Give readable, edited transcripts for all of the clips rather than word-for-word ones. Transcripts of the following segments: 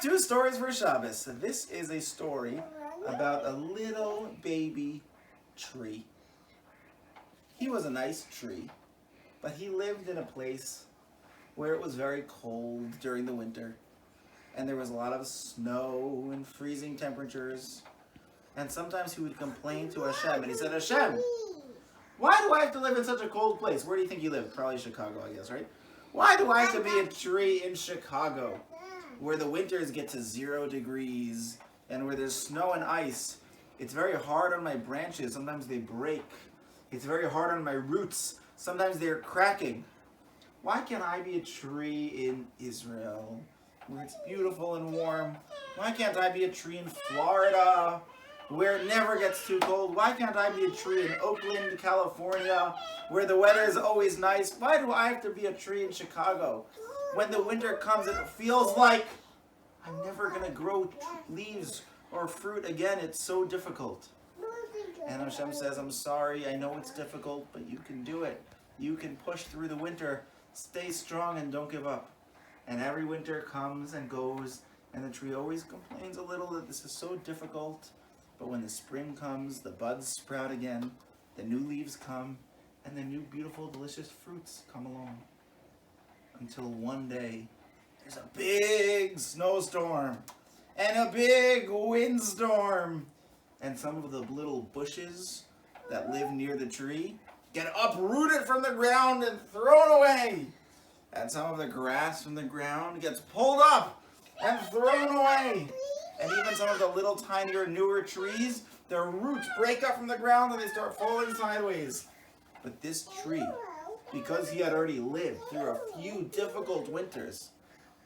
back to Stories for Shabbos. This is a story about a little baby tree. He was a nice tree, but he lived in a place where it was very cold during the winter, and there was a lot of snow and freezing temperatures, and sometimes he would complain to Hashem, and he said, Hashem, why do I have to live in such a cold place? Where do you think you live? Probably Chicago, I guess, right? Why do I have to be a tree in Chicago, where the winters get to 0 degrees and where there's snow and ice? It's very hard on my branches. Sometimes they break. It's very hard on my roots. Sometimes they're cracking. Why can't I be a tree in Israel, where it's beautiful and warm? Why can't I be a tree in Florida, where it never gets too cold? Why can't I be a tree in Oakland, California, where the weather is always nice? Why do I have to be a tree in Chicago? When the winter comes, it feels like I'm never going to grow leaves or fruit again. It's so difficult. And Hashem says, I'm sorry, I know it's difficult, but you can do it. You can push through the winter. Stay strong and don't give up. And every winter comes and goes, and the tree always complains a little that this is so difficult. But when the spring comes, the buds sprout again, the new leaves come, and the new beautiful, delicious fruits come along. Until one day, there's a big snowstorm and a big windstorm. And some of the little bushes that live near the tree get uprooted from the ground and thrown away. And some of the grass from the ground gets pulled up and thrown away. And even some of the little tinier, newer trees, their roots break up from the ground and they start falling sideways. But this tree, because he had already lived through a few difficult winters,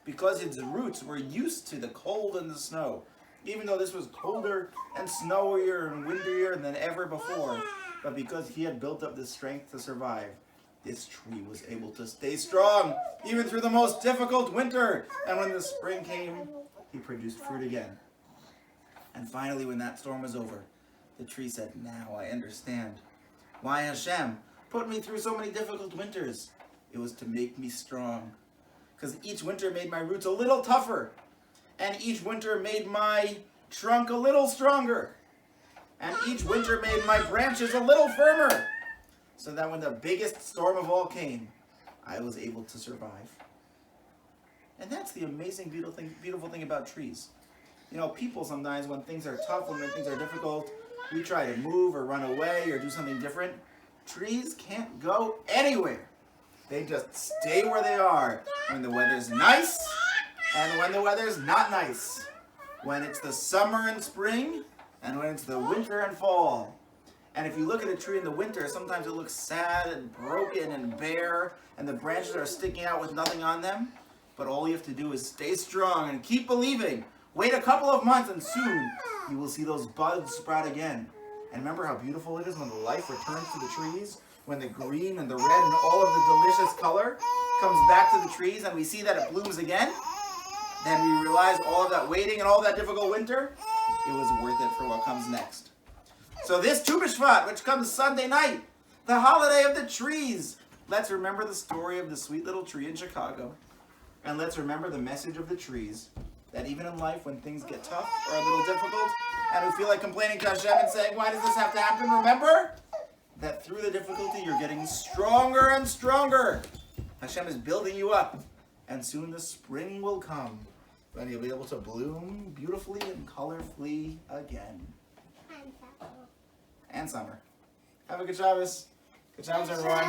because its roots were used to the cold and the snow, even though this was colder and snowier and windier than ever before, but because he had built up the strength to survive, this tree was able to stay strong even through the most difficult winter. And when the spring came, he produced fruit again. And finally, when that storm was over, the tree said, now I understand why Hashem put me through so many difficult winters. It was to make me strong, because each winter made my roots a little tougher, and each winter made my trunk a little stronger, and each winter made my branches a little firmer, so that when the biggest storm of all came, I was able to survive. And that's the amazing, beautiful thing about trees. You know, people sometimes, when things are tough, when things are difficult, we try to move or run away or do something different. Trees can't go anywhere. They just stay where they are when the weather's nice and when the weather's not nice. When it's the summer and spring and when it's the winter and fall. And if you look at a tree in the winter, sometimes it looks sad and broken and bare and the branches are sticking out with nothing on them. But all you have to do is stay strong and keep believing. Wait a couple of months and soon you will see those buds sprout again. And remember how beautiful it is when the life returns to the trees? When the green and the red and all of the delicious color comes back to the trees and we see that it blooms again? Then we realize all of that waiting and all of that difficult winter, it was worth it for what comes next. So this Tu B'Shvat, which comes Sunday night, the holiday of the trees, let's remember the story of the sweet little tree in Chicago. And let's remember the message of the trees, that even in life when things get tough or a little difficult, and we feel like complaining to Hashem and saying, why does this have to happen? Remember that through the difficulty, you're getting stronger and stronger. Hashem is building you up, and soon the spring will come, when you'll be able to bloom beautifully and colorfully again. And summer. Have a good Shabbos. Good Shabbos, everyone.